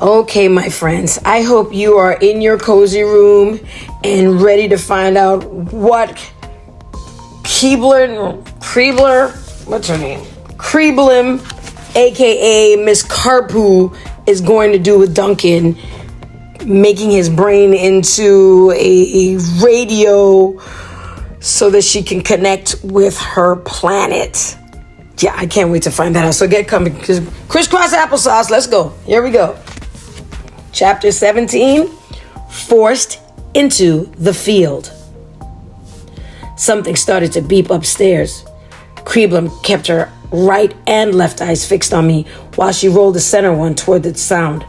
Okay, my friends, I hope you are in your cozy room and ready to find out what what's her name? Kreeblim, aka Miss Karpoo, is going to do with Duncan, making his brain into a radio so that she can connect with her planet. Yeah, I can't wait to find that out. So get coming. Crisscross applesauce. Let's go. Here we go. Chapter 17, Forced into the Field. Something started to beep upstairs. Kreeblim kept her right and left eyes fixed on me while she rolled the center one toward the sound.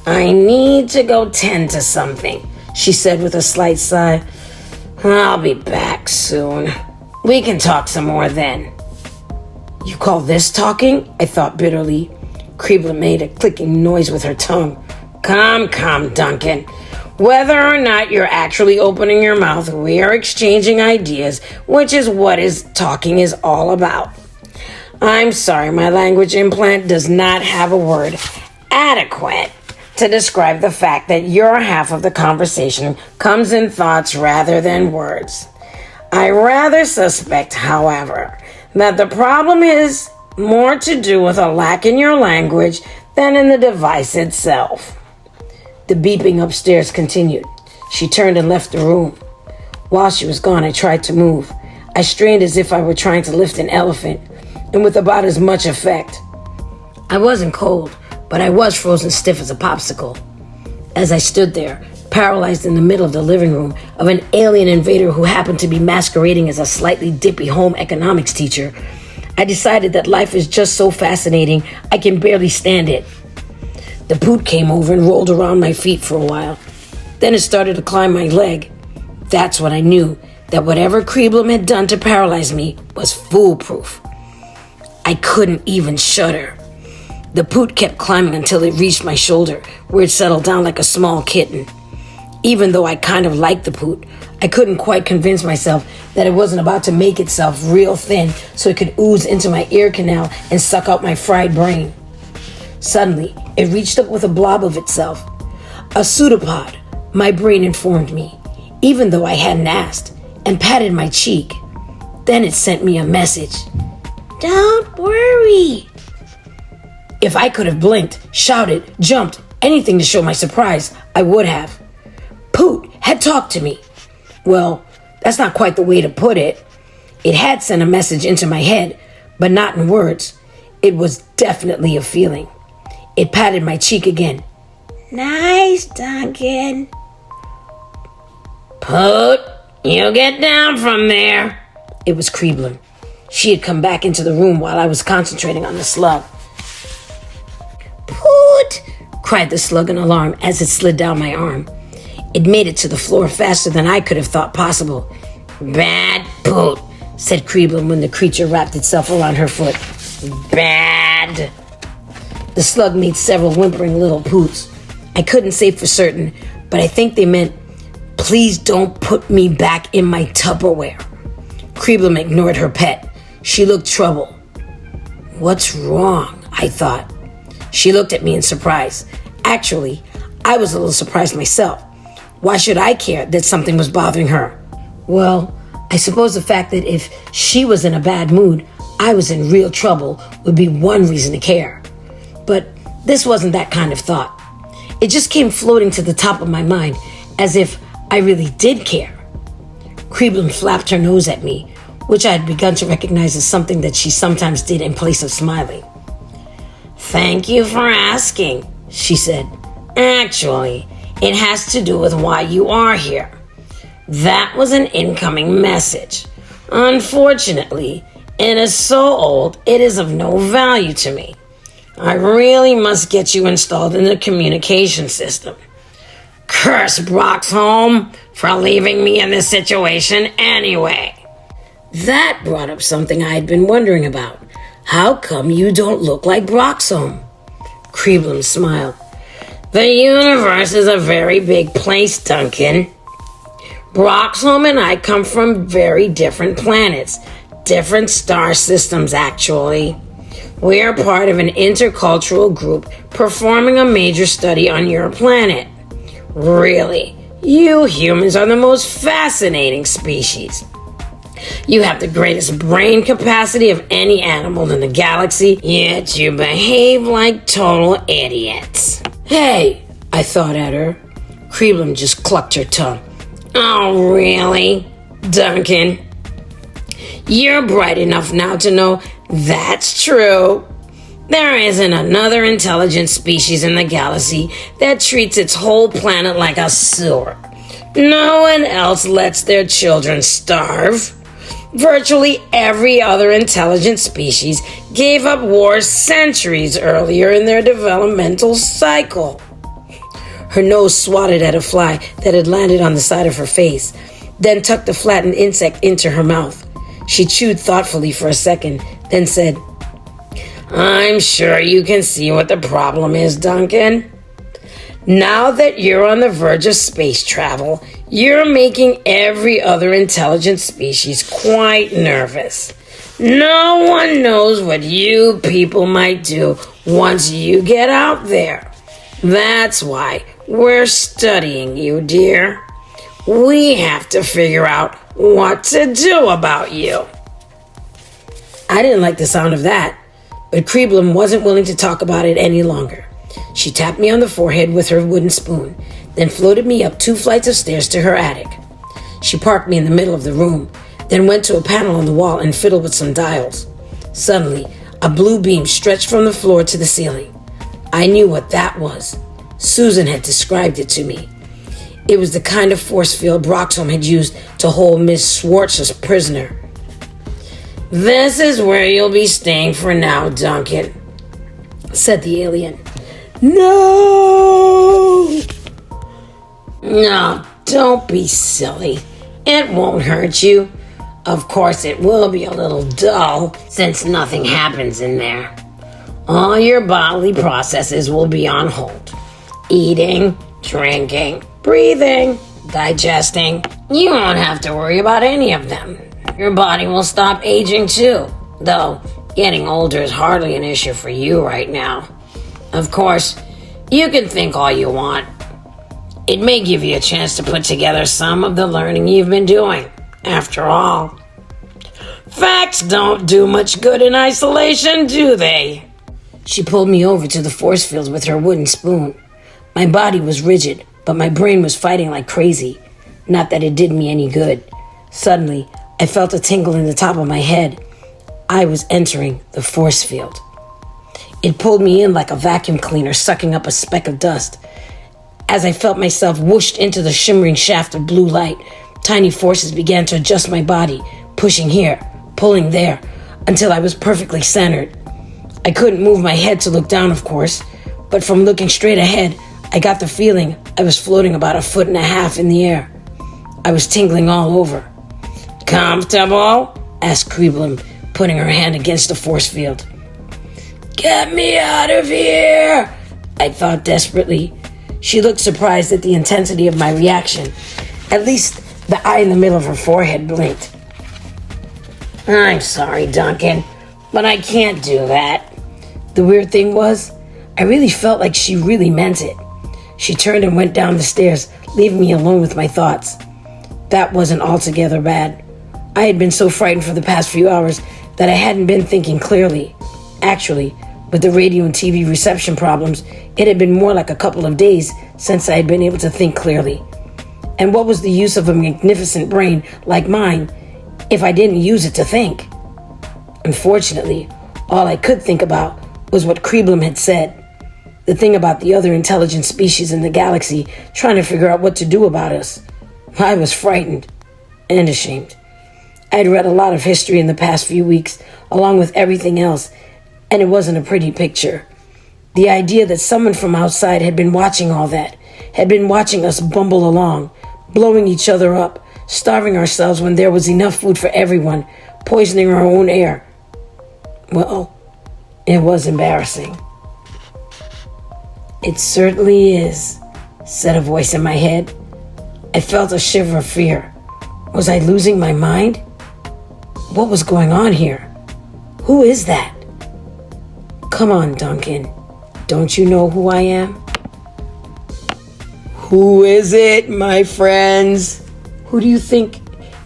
I need to go tend to something, she said with a slight sigh. I'll be back soon. We can talk some more then. You call this talking? I thought bitterly. Kreeblim made a clicking noise with her tongue. Come, Duncan. Whether or not you're actually opening your mouth, we are exchanging ideas, which is what talking is all about. I'm sorry, my language implant does not have a word adequate to describe the fact that your half of the conversation comes in thoughts rather than words. I rather suspect, however, that the problem is more to do with a lack in your language than in the device itself. The beeping upstairs continued. She turned and left the room. While she was gone, I tried to move. I strained as if I were trying to lift an elephant, and with about as much effect. I wasn't cold, but I was frozen stiff as a popsicle. As I stood there, paralyzed in the middle of the living room of an alien invader who happened to be masquerading as a slightly dippy home economics teacher, I decided that life is just so fascinating I can barely stand it. The poot came over and rolled around my feet for a while. Then it started to climb my leg. That's when I knew that whatever Kreeblim had done to paralyze me was foolproof. I couldn't even shudder. The poot kept climbing until it reached my shoulder, where it settled down like a small kitten. Even though I kind of liked the poot, I couldn't quite convince myself that it wasn't about to make itself real thin so it could ooze into my ear canal and suck out my fried brain. Suddenly, it reached up with a blob of itself. A pseudopod, my brain informed me, even though I hadn't asked, and patted my cheek. Then it sent me a message. Don't worry. If I could have blinked, shouted, jumped, anything to show my surprise, I would have. Poot had talked to me. Well, that's not quite the way to put it. It had sent a message into my head, but not in words. It was definitely a feeling. It patted my cheek again. Nice, Duncan. Poot, you get down from there. It was Kreeblim. She had come back into the room while I was concentrating on the slug. Poot, cried the slug in alarm as it slid down my arm. It made it to the floor faster than I could have thought possible. Bad Poot, said Kreeblim when the creature wrapped itself around her foot. Bad. The slug made several whimpering little poots. I couldn't say for certain, but I think they meant, please don't put me back in my Tupperware. Kreeblim ignored her pet. She looked troubled. What's wrong? I thought. She looked at me in surprise. Actually, I was a little surprised myself. Why should I care that something was bothering her? Well, I suppose the fact that if she was in a bad mood, I was in real trouble would be one reason to care. But this wasn't that kind of thought. It just came floating to the top of my mind as if I really did care. Kreeblim flapped her nose at me, which I had begun to recognize as something that she sometimes did in place of smiling. Thank you for asking, she said. Actually, it has to do with why you are here. That was an incoming message. Unfortunately, it is so old, it is of no value to me. I really must get you installed in the communication system. Curse Broxholm for leaving me in this situation anyway. That brought up something I had been wondering about. How come you don't look like Broxholm? Kreeblim smiled. The universe is a very big place, Duncan. Broxholm and I come from very different planets. Different star systems, actually. We are part of an intercultural group performing a major study on your planet. Really, you humans are the most fascinating species. You have the greatest brain capacity of any animal in the galaxy, yet you behave like total idiots. Hey, I thought at her. Creblum just clucked her tongue. Oh, really? Duncan? You're bright enough now to know that's true. There isn't another intelligent species in the galaxy that treats its whole planet like a sewer. No one else lets their children starve. Virtually every other intelligent species gave up war centuries earlier in their developmental cycle. Her nose swatted at a fly that had landed on the side of her face, then tucked a flattened insect into her mouth. She chewed thoughtfully for a second, then said, I'm sure you can see what the problem is, Duncan. Now that you're on the verge of space travel, you're making every other intelligent species quite nervous. No one knows what you people might do once you get out there. That's why we're studying you, dear. We have to figure out what to do about you. I didn't like the sound of that, but Creblum wasn't willing to talk about it any longer. She tapped me on the forehead with her wooden spoon, then floated me up 2 flights of stairs to her attic. She parked me in the middle of the room, then went to a panel on the wall and fiddled with some dials. Suddenly, a blue beam stretched from the floor to the ceiling. I knew what that was. Susan had described it to me. It was the kind of force field Broxholm had used to hold Miss Schwartz as prisoner. This is where you'll be staying for now, Duncan, said the alien. No! No, don't be silly. It won't hurt you. Of course, it will be a little dull, since nothing happens in there. All your bodily processes will be on hold. Eating, drinking, breathing, digesting. You won't have to worry about any of them. Your body will stop aging too, though getting older is hardly an issue for you right now. Of course, you can think all you want. It may give you a chance to put together some of the learning you've been doing. After all, facts don't do much good in isolation, do they? She pulled me over to the force field with her wooden spoon. My body was rigid, but my brain was fighting like crazy. Not that it did me any good. Suddenly, I felt a tingle in the top of my head. I was entering the force field. It pulled me in like a vacuum cleaner sucking up a speck of dust. As I felt myself whooshed into the shimmering shaft of blue light, tiny forces began to adjust my body, pushing here, pulling there, until I was perfectly centered. I couldn't move my head to look down, of course, but from looking straight ahead, I got the feeling I was floating about 1.5 feet in the air. I was tingling all over. Comfortable? Asked Creblum, putting her hand against the force field. Get me out of here! I thought desperately. She looked surprised at the intensity of my reaction. At least the eye in the middle of her forehead blinked. I'm sorry, Duncan, but I can't do that. The weird thing was, I really felt like she really meant it. She turned and went down the stairs, leaving me alone with my thoughts. That wasn't altogether bad. I had been so frightened for the past few hours that I hadn't been thinking clearly. Actually, with the radio and TV reception problems, it had been more like a couple of days since I had been able to think clearly. And what was the use of a magnificent brain like mine if I didn't use it to think? Unfortunately, all I could think about was what Creblum had said. The thing about the other intelligent species in the galaxy trying to figure out what to do about us. I was frightened and ashamed. I had read a lot of history in the past few weeks, along with everything else, and it wasn't a pretty picture. The idea that someone from outside had been watching all that, had been watching us bumble along, blowing each other up, starving ourselves when there was enough food for everyone, poisoning our own air. Well, it was embarrassing. It certainly is, said a voice in my head. I felt a shiver of fear. Was I losing my mind? What was going on here? Who is that? Come on, Duncan. Don't you know who I am? Who is it, my friends? Who do you think?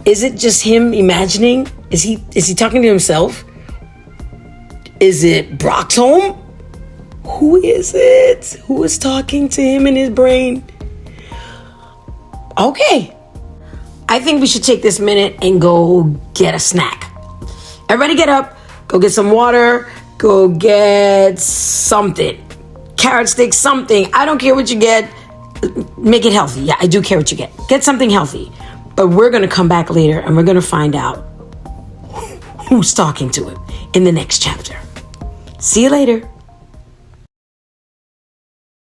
Is it just him imagining? Is he talking to himself? Is it Broxholm? Who is it? Who is talking to him in his brain? Okay. I think we should take this minute and go get a snack. Everybody get up, go get some water, go get something. Carrot stick, something. I don't care what you get. Make it healthy. Yeah, I do care what you get. Get something healthy. But we're going to come back later and we're going to find out who's talking to him in the next chapter. See you later.